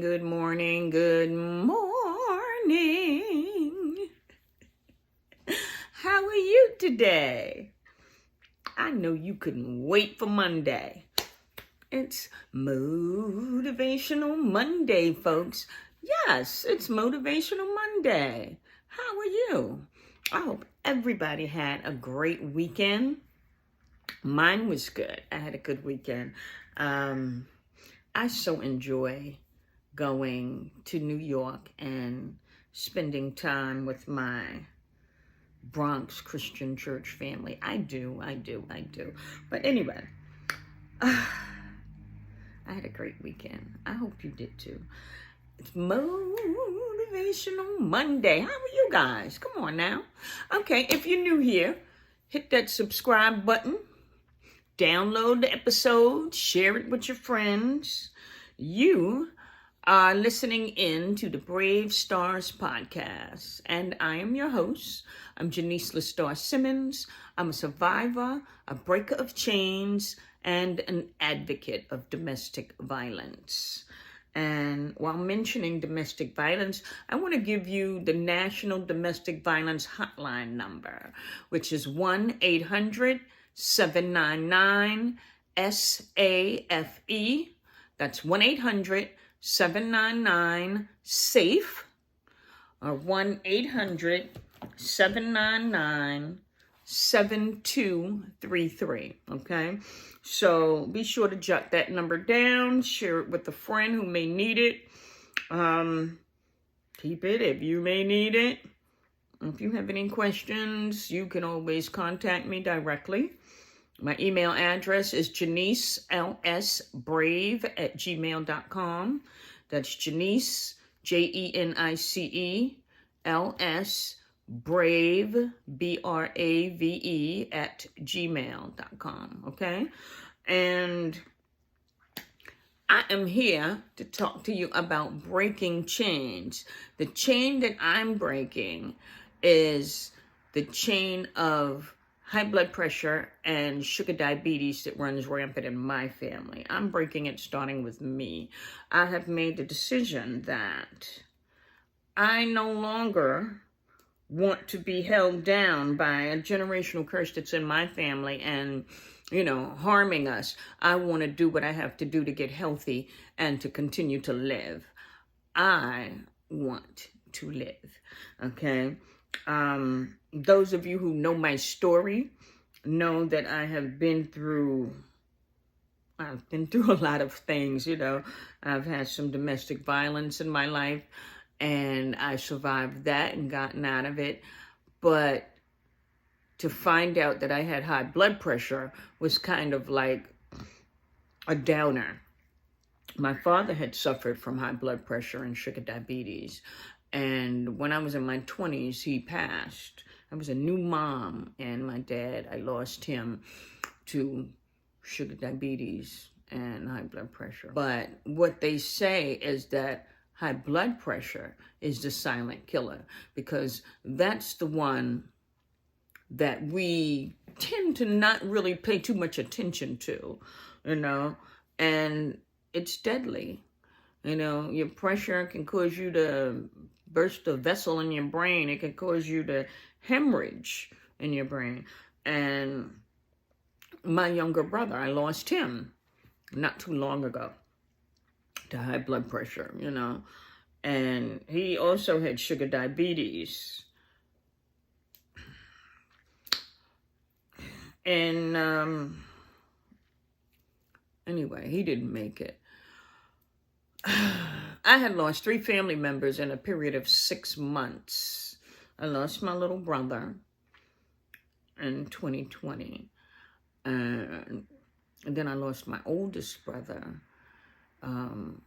good morning, good morning. How are you today? I know you couldn't wait for Monday. It's Motivational Monday, folks. Yes, it's Motivational Monday. How are you? I hope everybody had a great weekend. Mine was good. I had a good weekend. I so enjoy going to New York and spending time with my Bronx Christian church family. I do. But anyway, I had a great weekend. I hope you did too. It's Motivational Monday. How are you guys? Come on now. Okay, if you're new here, hit that subscribe button. Download the episode, share it with your friends. You are listening in to the Brave Stars podcast, and I am your host. I'm Janice LaStar Simmons. I'm a survivor, a breaker of chains, and an advocate of domestic violence. And while mentioning domestic violence, I want to give you the National Domestic Violence Hotline number, which is 1-800-799-SAFE. That's 1-800-799-SAFE or 1-800-799-7233. Okay? So be sure to jot that number down, share it with a friend who may need it. Keep it if you may need it. If you have any questions, you can always contact me directly. My email address is janicelsbrave@gmail.com. That's Janice, JENICELS, brave, BRAVE, @gmail.com. Okay? And I am here to talk to you about breaking chains. The chain that I'm breaking is the chain of high blood pressure and sugar diabetes that runs rampant in my family. I'm breaking it starting with me. I have made the decision that I no longer want to be held down by a generational curse that's in my family and, harming us. I want to do what I have to do to get healthy and to continue to live. I want to live, okay? Those of you who know my story know that I've been through a lot of things, I've had some domestic violence in my life, and I survived that and gotten out of it. But to find out that I had high blood pressure was kind of like a downer. My father had suffered from high blood pressure and sugar diabetes. And when I was in my 20s, he passed. I was a new mom, and my dad, I lost him to sugar diabetes and high blood pressure. But what they say is that high blood pressure is the silent killer, because that's the one that we tend to not really pay too much attention to, and it's deadly. Your pressure can cause you to burst a vessel in your brain. It can cause you to hemorrhage in your brain. And my younger brother, I lost him not too long ago to high blood pressure, and he also had sugar diabetes. And anyway, he didn't make it. I had lost 3 family members in a period of 6 months. I lost my little brother in 2020. And then I lost my oldest brother 2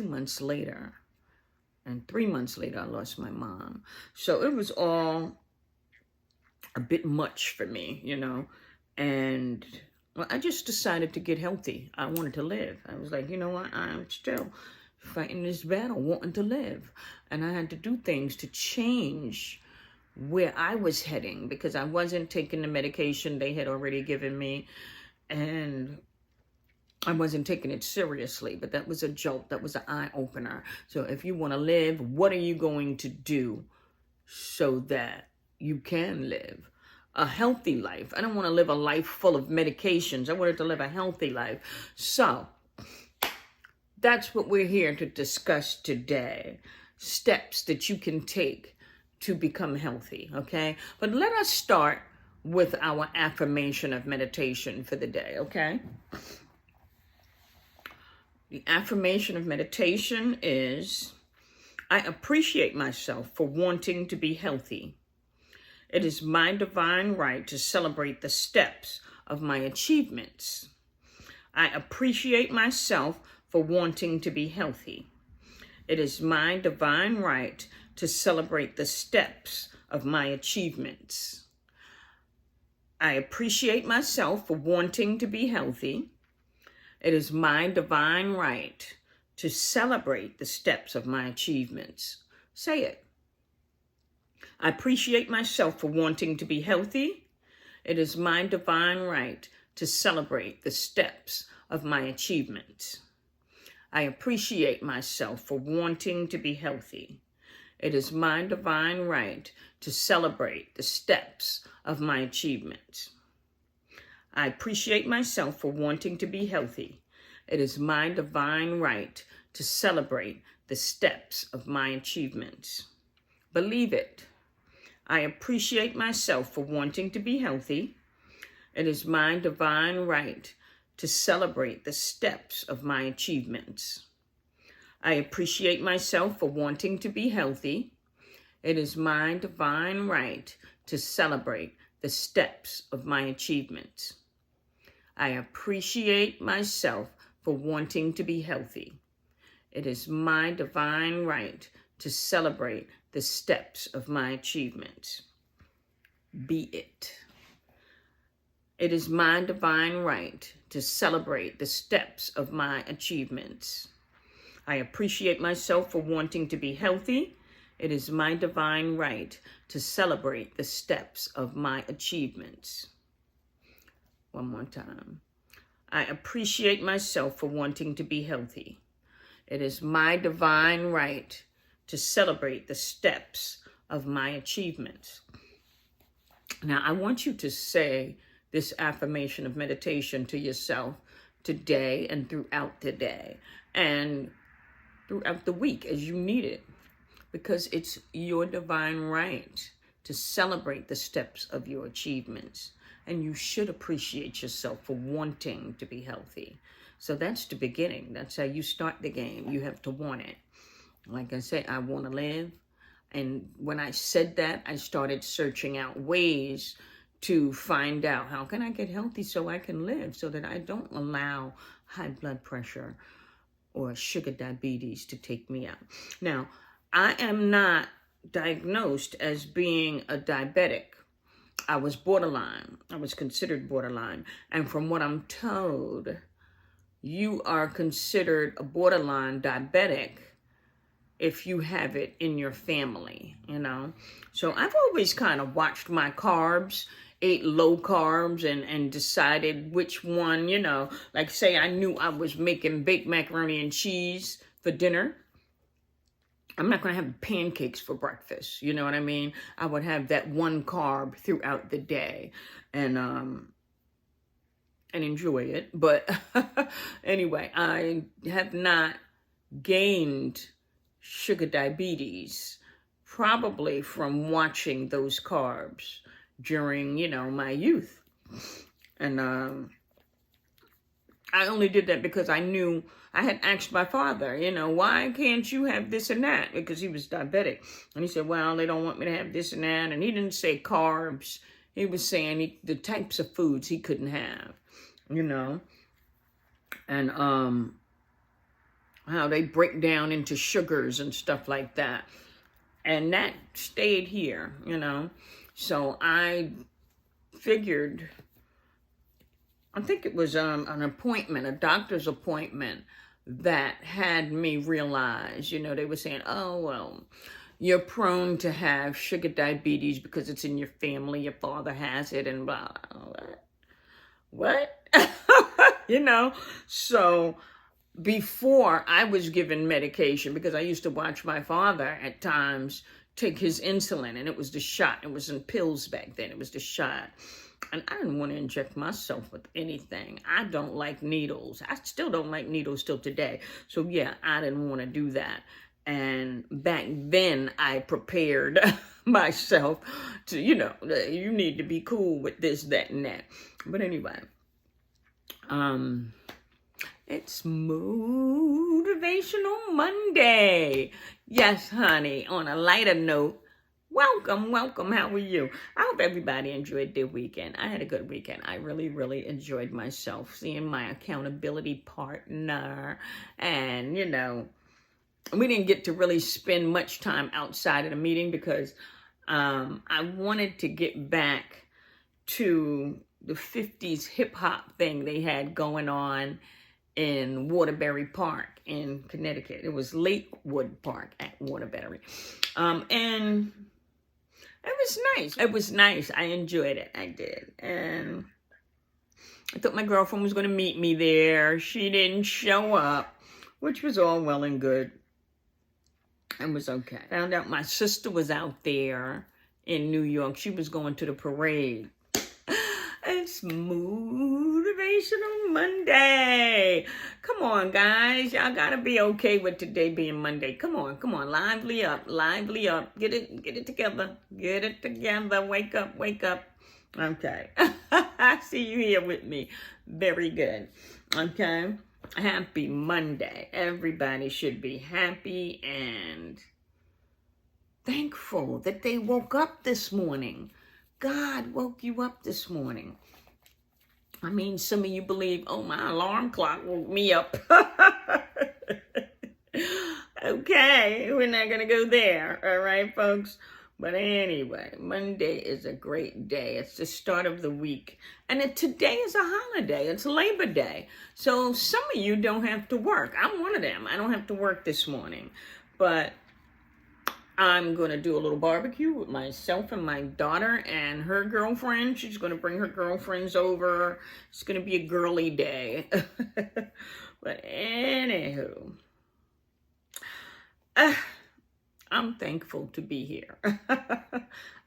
months later. And 3 months later, I lost my mom. So it was all a bit much for me, And I just decided to get healthy. I wanted to live. I was like, you know what? I'm still fighting this battle, wanting to live. And I had to do things to change where I was heading, because I wasn't taking the medication they had already given me. And I wasn't taking it seriously, but that was a joke. That was an eye-opener. So if you want to live, what are you going to do so that you can live a healthy life? I don't want to live a life full of medications. I wanted to live a healthy life. So that's what we're here to discuss today. Steps that you can take to become healthy, okay? But let us start with our affirmation of meditation for the day, okay? The affirmation of meditation is, I appreciate myself for wanting to be healthy. It is my divine right to celebrate the steps of my achievements. I appreciate myself for wanting to be healthy. It is my divine right to celebrate the steps of my achievements. I appreciate myself for wanting to be healthy. It is my divine right to celebrate the steps of my achievements. Say it. I appreciate myself for wanting to be healthy. It is my divine right to celebrate the steps of my achievements. I appreciate myself for wanting to be healthy. It is my divine right to celebrate the steps of my achievements. I appreciate myself for wanting to be healthy. It is my divine right to celebrate the steps of my achievements. Believe it. I appreciate myself for wanting to be healthy. It is my divine right to celebrate the steps of my achievements. I appreciate myself for wanting to be healthy. It is my divine right to celebrate the steps of my achievements. I appreciate myself for wanting to be healthy. It is my divine right to celebrate the steps of my achievements. Be it. It is my divine right to celebrate the steps of my achievements. I appreciate myself for wanting to be healthy. It is my divine right to celebrate the steps of my achievements. One more time. I appreciate myself for wanting to be healthy. It is my divine right to celebrate the steps of my achievements. Now, I want you to say this affirmation of meditation to yourself today and throughout the day and throughout the week as you need it, because it's your divine right to celebrate the steps of your achievements. And you should appreciate yourself for wanting to be healthy. So that's the beginning. That's how you start the game. You have to want it. Like I say, I want to live. And when I said that, I started searching out ways to find out how can I get healthy so I can live, so that I don't allow high blood pressure or sugar diabetes to take me out. Now, I am not diagnosed as being a diabetic. I was borderline. I was considered borderline. And from what I'm told, you are considered a borderline diabetic if you have it in your family, you know. So I've always kind of watched my carbs, ate low carbs, and decided which one, you know. Like say I knew I was making baked macaroni and cheese for dinner. I'm not going to have pancakes for breakfast. You know what I mean? I would have that one carb throughout the day and enjoy it. But anyway, I have not gained sugar diabetes, probably from watching those carbs during, you know, my youth. And I only did that because I knew I had asked my father, you know, why can't you have this and that? Because he was diabetic. And he said, well, they don't want me to have this and that. And he didn't say carbs. He was saying the types of foods he couldn't have, you know. And how they break down into sugars and stuff like that. And that stayed here, you know. So I figured, I think it was an appointment, a doctor's appointment, that had me realize, you know, they were saying, oh, well, you're prone to have sugar diabetes because it's in your family, your father has it, and blah. What? So before I was given medication, because I used to watch my father at times take his insulin, and it was the shot. It was in pills back then. It was the shot. And I didn't want to inject myself with anything. I don't like needles. I still don't like needles till today. So yeah, I didn't want to do that. And back then I prepared myself to, you need to be cool with this, that, and that. But anyway, it's Motivational Monday. Yes, honey. On a lighter note, welcome. How are you? I hope everybody enjoyed their weekend. I had a good weekend. I really, really enjoyed myself, seeing my accountability partner. And, we didn't get to really spend much time outside of the meeting because I wanted to get back to the 50s hip hop thing they had going on in Waterbury Park in Connecticut. It was Lakewood Park at Waterbury. And it was nice. It was nice. I enjoyed it. I did. And I thought my girlfriend was going to meet me there. She didn't show up, which was all well and good. It was okay. Found out my sister was out there in New York. She was going to the parade. It's Motivational Monday. Come on, guys. Y'all gotta be okay with today being Monday. Come on. Lively up. Get it together. Wake up. Okay. I see you here with me. Very good. Okay. Happy Monday. Everybody should be happy and thankful that they woke up this morning. God woke you up this morning. I mean, some of you believe, oh, my alarm clock woke me up. Okay, we're not going to go there. All right, folks? But anyway, Monday is a great day. It's the start of the week. And today is a holiday. It's Labor Day. So some of you don't have to work. I'm one of them. I don't have to work this morning. But I'm going to do a little barbecue with myself and my daughter and her girlfriend. She's going to bring her girlfriends over. It's going to be a girly day. But anywho, I'm thankful to be here.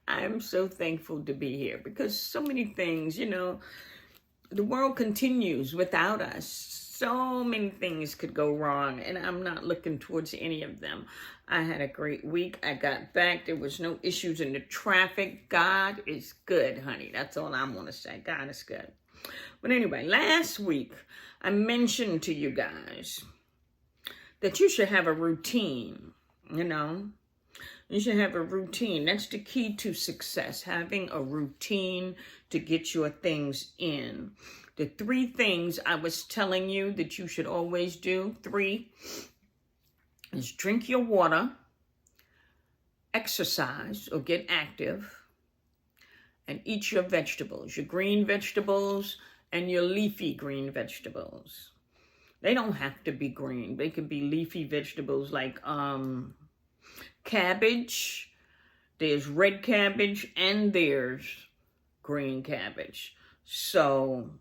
I'm so thankful to be here because so many things, the world continues without us. So many things could go wrong, and I'm not looking towards any of them. I had a great week. I got back. There was no issues in the traffic. God is good, honey. That's all I'm going to say. God is good. But anyway, last week, I mentioned to you guys that you should have a routine, You should have a routine. That's the key to success, having a routine to get your things in. The 3 things I was telling you that you should always do, 3, is drink your water, exercise or get active, and eat your vegetables, your green vegetables and your leafy green vegetables. They don't have to be green. They could be leafy vegetables like cabbage. There's red cabbage and there's green cabbage. So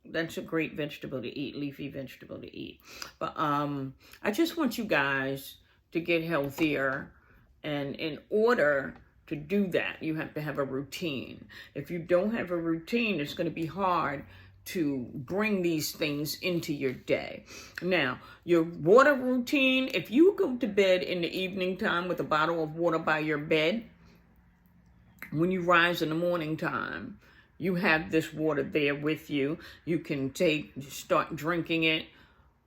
that's a great vegetable to eat, leafy vegetable to eat. But I just want you guys to get healthier. And in order to do that, you have to have a routine. If you don't have a routine, it's going to be hard to bring these things into your day. Now, your water routine, if you go to bed in the evening time with a bottle of water by your bed, when you rise in the morning time, you have this water there with you. You can start drinking it,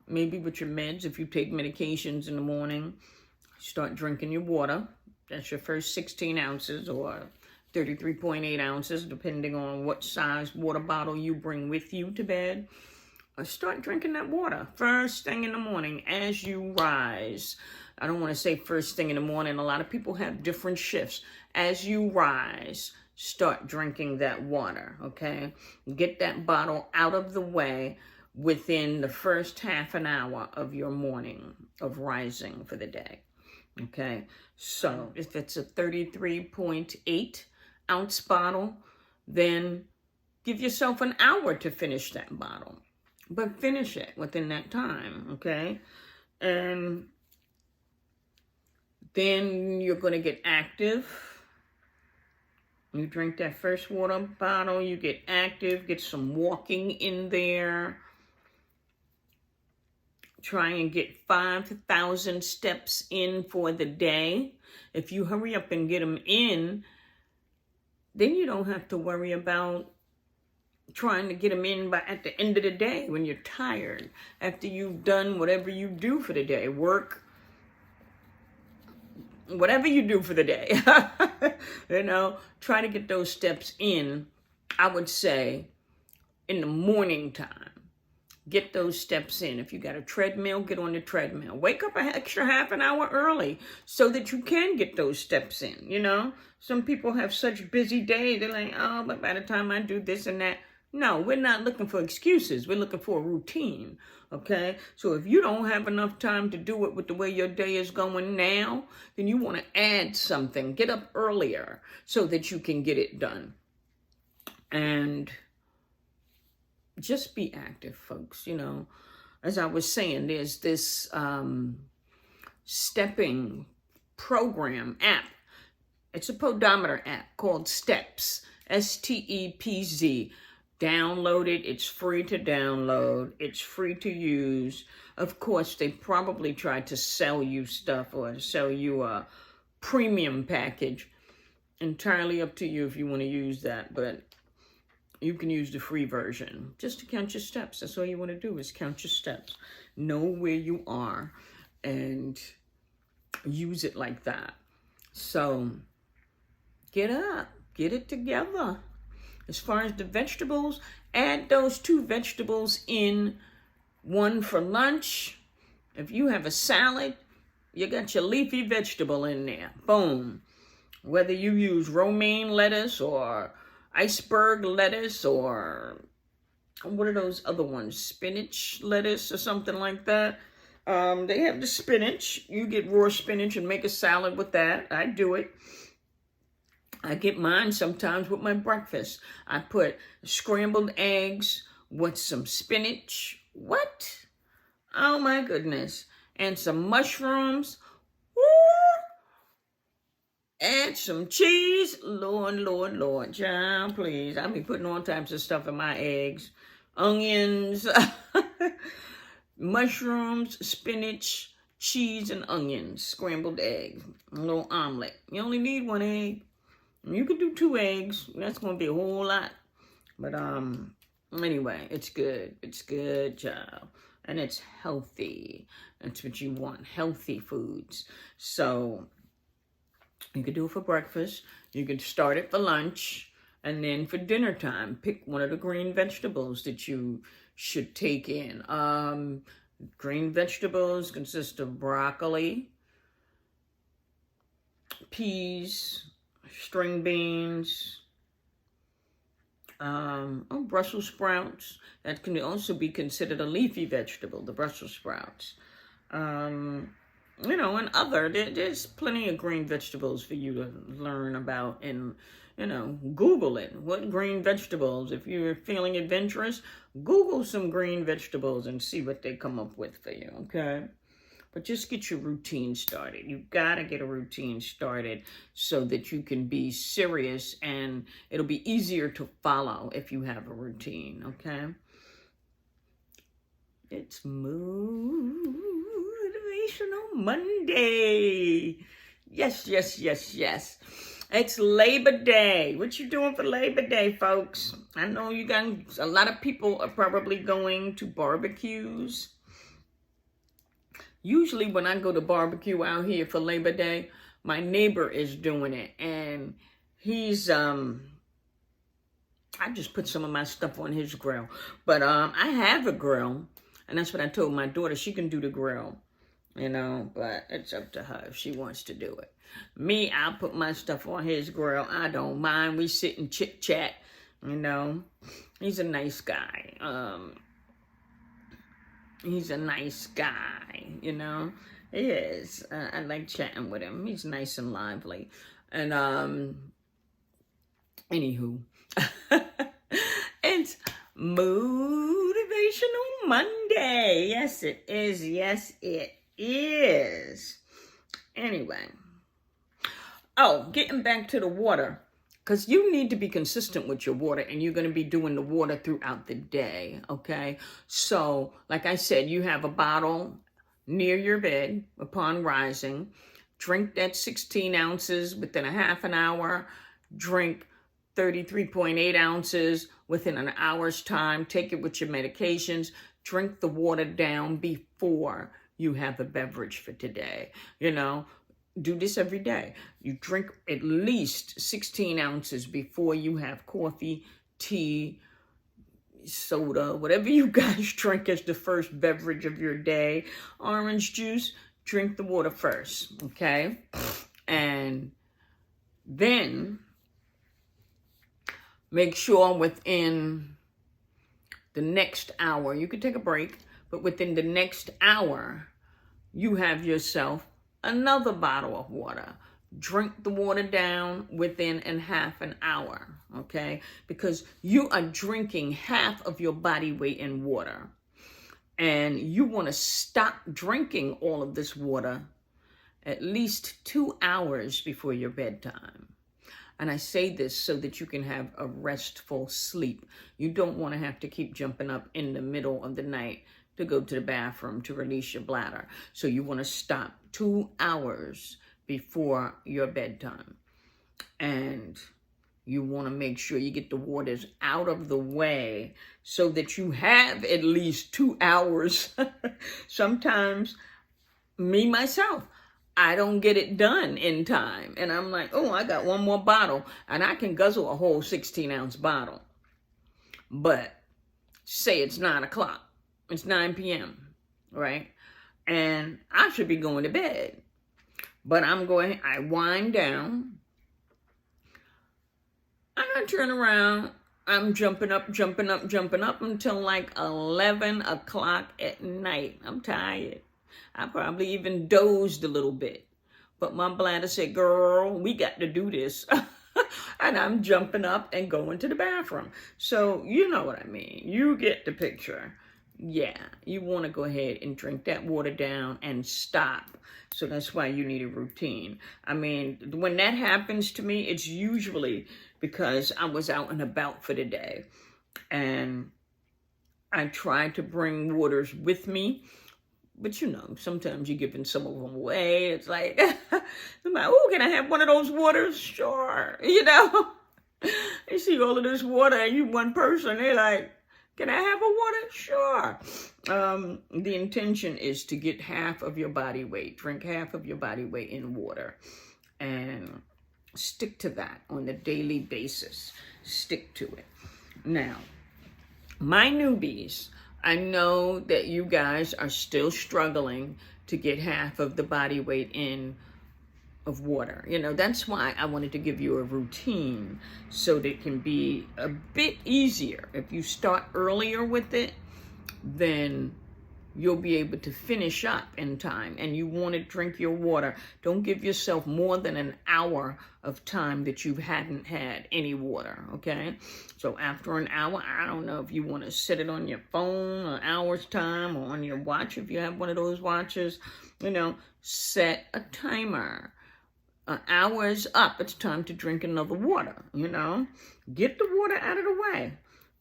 maybe with your meds. If you take medications in the morning, start drinking your water. That's your first 16 ounces or 33.8 ounces, depending on what size water bottle you bring with you to bed. Start drinking that water first thing in the morning as you rise. I don't want to say first thing in the morning. A lot of people have different shifts. As you rise, start drinking that water, okay? Get that bottle out of the way within the first half an hour of your morning of rising for the day, okay? So if it's a 33.8 ounce bottle, then give yourself an hour to finish that bottle. but finish it within that time, okay? And then you're going to get active. You drink that first water bottle, you get active, get some walking in there. Try and get 5,000 steps in for the day. If you hurry up and get them in, then you don't have to worry about trying to get them in by at the end of the day when you're tired, after you've done whatever you do for the day, work, whatever you do for the day. Try to get those steps in, I would say, in the morning time. Get those steps in. If you got a treadmill, get on the treadmill. Wake up an extra half an hour early so that you can get those steps in, Some people have such busy days. They're like, oh, but by the time I do this and that. No, we're not looking for excuses. We're looking for a routine, okay? So if you don't have enough time to do it with the way your day is going now, then you want to add something. Get up earlier so that you can get it done. And just be active, folks. As I was saying, there's this stepping program app. It's a podometer app called Steps, STEPZ. Download it. It's free to download. It's free to use. Of course, they probably tried to sell you stuff or sell you a premium package. Entirely up to you if you want to use that, but you can use the free version just to count your steps. That's all you want to do is count your steps. Know where you are and use it like that. So get up, get it together. As far as the vegetables, add those 2 vegetables in, one for lunch. If you have a salad, you got your leafy vegetable in there. Boom. Whether you use romaine lettuce or iceberg lettuce or what are those other ones? Spinach lettuce or something like that. They have the spinach. You get raw spinach and make a salad with that. I do it. I get mine sometimes with my breakfast. I put scrambled eggs with some spinach. What? Oh my goodness. And some mushrooms. Woo! Add some cheese. Lord, child, please. I be putting all types of stuff in my eggs. Onions, mushrooms, spinach, cheese, and onions. Scrambled eggs. A little omelet. You only need 1 egg. You could do 2 eggs. That's going to be a whole lot. But anyway, it's good. It's good, child. And it's healthy. That's what you want. Healthy foods. So you could do it for breakfast. You could start it for lunch. And then for dinner time, pick one of the green vegetables that you should take in. Green vegetables consist of broccoli, peas, string beans, Brussels sprouts. That can also be considered a leafy vegetable, the Brussels sprouts. And there's plenty of green vegetables for you to learn about and, Google it. What green vegetables? If you're feeling adventurous, Google some green vegetables and see what they come up with for you, okay? But just get your routine started. You've got to get a routine started so that you can be serious and it'll be easier to follow if you have a routine, okay? It's Motivational Monday. Yes. It's Labor Day. What you doing for Labor Day, folks? I know a lot of people are probably going to barbecues. Usually when I go to barbecue out here for Labor Day, my neighbor is doing it. And he's, I just put some of my stuff on his grill. But I have a grill. And that's what I told my daughter. She can do the grill, but it's up to her if she wants to do it. Me, I'll put my stuff on his grill. I don't mind. We sit and chit-chat, He's a nice guy. He's a nice guy, He is. I like chatting with him. He's nice and lively. And, anywho, it's Motivational Monday. Yes, it is. Yes, it is. Anyway. Oh, getting back to the water, because you need to be consistent with your water, and you're going to be doing the water throughout the day, okay? So, like I said, you have a bottle near your bed upon rising. Drink that 16 ounces within a half an hour. Drink 33.8 ounces within an hour's time. Take it with your medications. Drink the water down before you have a beverage for today, Do this every day. You drink at least 16 ounces before you have coffee, tea, soda, whatever you guys drink as the first beverage of your day. Orange juice, drink the water first, okay? And then make sure within the next hour, you can take a break, but within the next hour, you have yourself another bottle of water. Drink the water down within half an hour, okay? Because you are drinking half of your body weight in water. And you want to stop drinking all of this water at least 2 hours before your bedtime. And I say this so that you can have a restful sleep. You don't want to have to keep jumping up in the middle of the night to go to the bathroom to release your bladder. So you want to stop 2 hours before your bedtime. And you want to make sure you get the waters out of the way so that you have at least 2 hours. Sometimes, myself, I don't get it done in time. And I'm like, oh, I got one more bottle. And I can guzzle a whole 16-ounce bottle. But say it's 9 o'clock. It's 9 p.m., right? And I should be going to bed. But I wind down. And I turn around. I'm jumping up until like 11 o'clock at night. I'm tired. I probably even dozed a little bit. But my bladder said, girl, we got to do this. And I'm jumping up and going to the bathroom. So you know what I mean. You get the picture. Yeah, you want to go ahead and drink that water down and stop. So that's why you need a routine. I mean, when that happens to me, it's usually because I was out and about for the day. And I try to bring waters with me. But sometimes you're giving some of them away. It's like, oh, can I have one of those waters? Sure. You see all of this water and you one person, they're like, can I have a water? Sure. The intention is to get half of your body weight. Drink half of your body weight in water. And stick to that on a daily basis. Stick to it. Now, my newbies, I know that you guys are still struggling to get half of the body weight in of water. That's why I wanted to give you a routine so that it can be a bit easier. If you start earlier with it, then you'll be able to finish up in time. And you want to drink your water. Don't give yourself more than an hour of time that you hadn't had any water, okay? So after an hour, I don't know if you want to set it on your phone, an hour's time, or on your watch if you have one of those watches. Set a timer. An hour is up. It's time to drink another water, Get the water out of the way.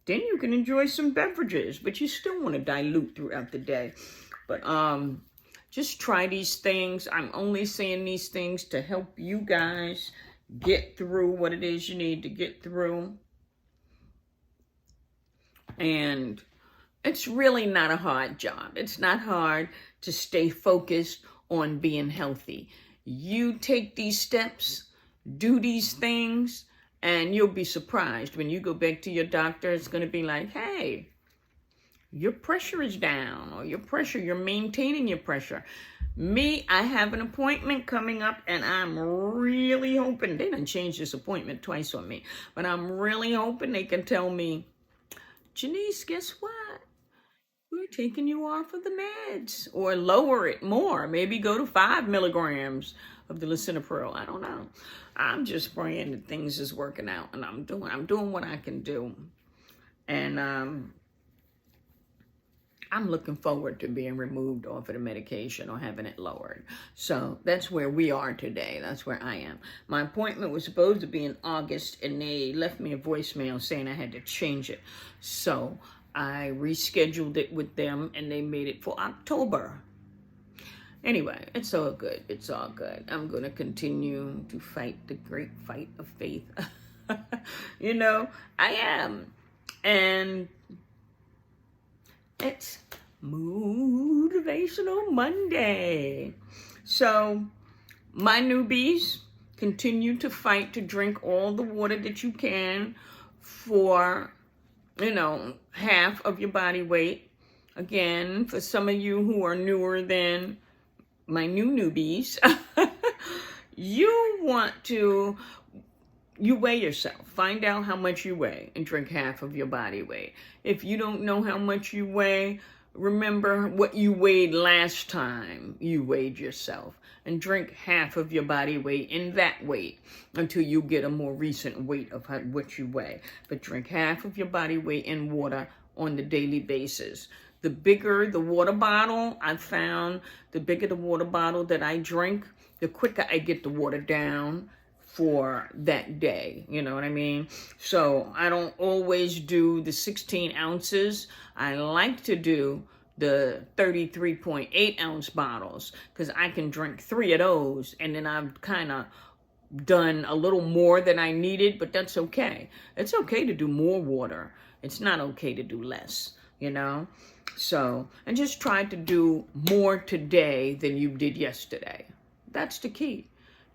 Then you can enjoy some beverages, but you still want to dilute throughout the day. But just try these things. I'm only saying these things to help you guys get through what it is you need to get through. And it's really not a hard job. It's not hard to stay focused on being healthy. You take these steps, do these things, and you'll be surprised when you go back to your doctor. It's going to be like, hey, your pressure is down, or you're maintaining your pressure. Me, I have an appointment coming up, and I'm really hoping, they done changed this appointment twice on me, but I'm really hoping they can tell me, Janice, guess what? We're taking you off of the meds, or lower it more. Maybe go to 5 milligrams of the lisinopril. I don't know. I'm just praying that things is working out, and I'm doing what I can do. And I'm looking forward to being removed off of the medication or having it lowered. So that's where we are today. That's where I am. My appointment was supposed to be in August, and they left me a voicemail saying I had to change it. So I rescheduled it with them, and they made it for October. Anyway, it's all good. It's all good. I'm going to continue to fight the great fight of faith. You know, I am. And it's Motivational Monday. So, my newbies, continue to fight to drink all the water that you can for, half of your body weight. Again, for some of you who are newer than my newbies, you weigh yourself. Find out how much you weigh and drink half of your body weight. If you don't know how much you weigh, remember what you weighed last time you weighed yourself and drink half of your body weight in that weight until you get a more recent weight of what you weigh. But drink half of your body weight in water on the daily basis. The bigger the water bottle, I found the bigger the water bottle that I drink, the quicker I get the water down for that day. You know what I mean? So I don't always do the 16 ounces. I like to do the 33.8 ounce bottles because I can drink 3 of those, and then I've kind of done a little more than I needed, but that's okay. It's okay to do more water. It's not okay to do less, So, and just try to do more today than you did yesterday. That's the key.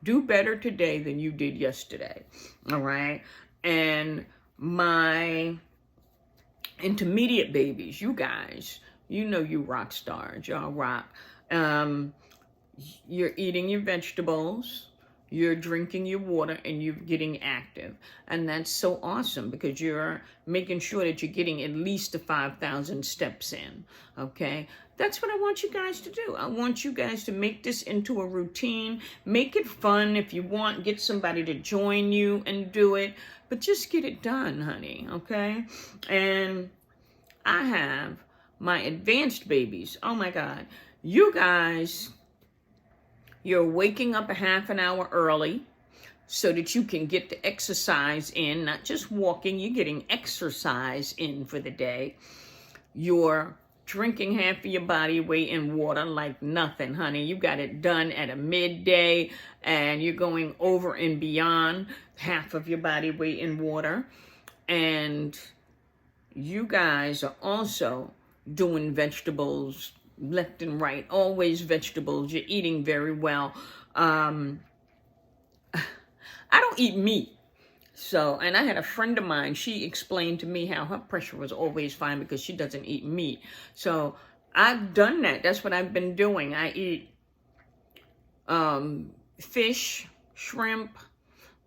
Do better today than you did yesterday. All right? And my intermediate babies, you guys, you rock stars. Y'all rock. You're eating your vegetables. You're drinking your water, and you're getting active. And that's so awesome because you're making sure that you're getting at least the 5,000 steps in, okay? That's what I want you guys to do. I want you guys to make this into a routine. Make it fun if you want. Get somebody to join you and do it. But just get it done, honey, okay? And I have my advanced babies. Oh, my God. You guys, you're waking up a half an hour early so that you can get the exercise in, not just walking, you're getting exercise in for the day. You're drinking half of your body weight in water like nothing, honey. You got it done at a midday, and you're going over and beyond half of your body weight in water. And you guys are also doing vegetables left and right, always vegetables. You're eating very well. I don't eat meat. So, and I had a friend of mine, she explained to me how her pressure was always fine because she doesn't eat meat. So I've done that. That's what I've been doing. I eat fish, shrimp,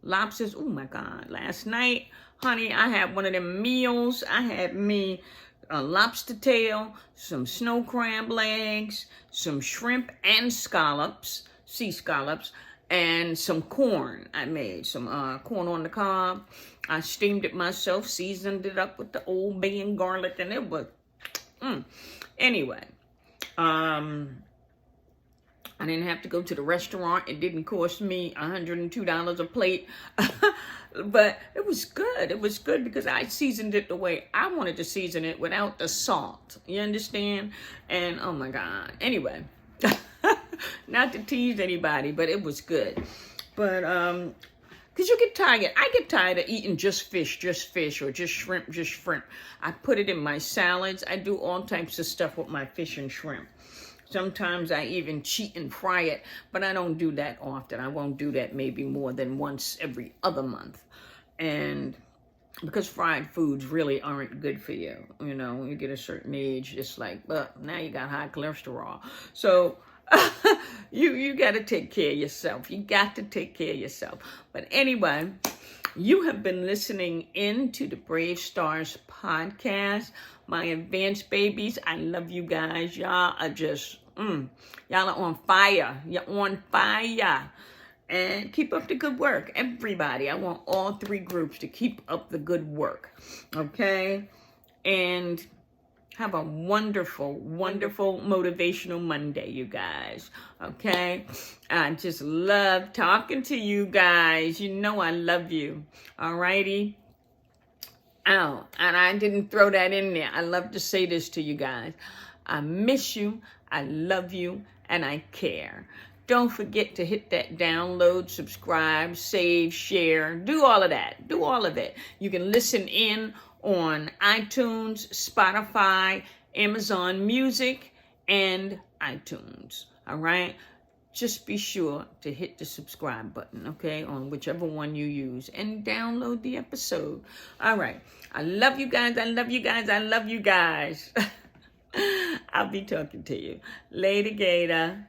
lobsters. Oh my God. Last night, honey, I had one of them meals. I had me a lobster tail, some snow crab legs, some shrimp and scallops, sea scallops, and some corn. I made some corn on the cob. I steamed it myself, seasoned it up with the Old Bay and garlic, and it was, Anyway, I didn't have to go to the restaurant. It didn't cost me $102 a plate. But it was good. It was good because I seasoned it the way I wanted to season it without the salt. You understand? And oh my God. Anyway, not to tease anybody, but it was good. But because you get tired. I get tired of eating just fish, or just shrimp. I put it in my salads. I do all types of stuff with my fish and shrimp. Sometimes I even cheat and fry it, but I don't do that often. I won't do that maybe more than once every other month. And because fried foods really aren't good for you. When you get a certain age, it's like, now you got high cholesterol. So you got to take care of yourself. You got to take care of yourself. But anyway, you have been listening into the Brave Stars podcast. My advanced babies, I love you guys. Y'all are just, y'all are on fire. You're on fire. And keep up the good work. Everybody, I want all 3 groups to keep up the good work. Okay? And Have a wonderful, wonderful Motivational Monday, you guys. Okay? I just love talking to you guys. You know I love you. All righty? Oh, and I didn't throw that in there. I love to say this to you guys. I miss you, I love you, and I care. Don't forget to hit that download, subscribe, save, share. Do all of that. Do all of it. You can listen in on iTunes, Spotify, Amazon Music, and iTunes. All right? Just be sure to hit the subscribe button, okay, on whichever one you use, and download the episode. All right. I love you guys. I love you guys. I love you guys. I'll be talking to you. Later, Gator.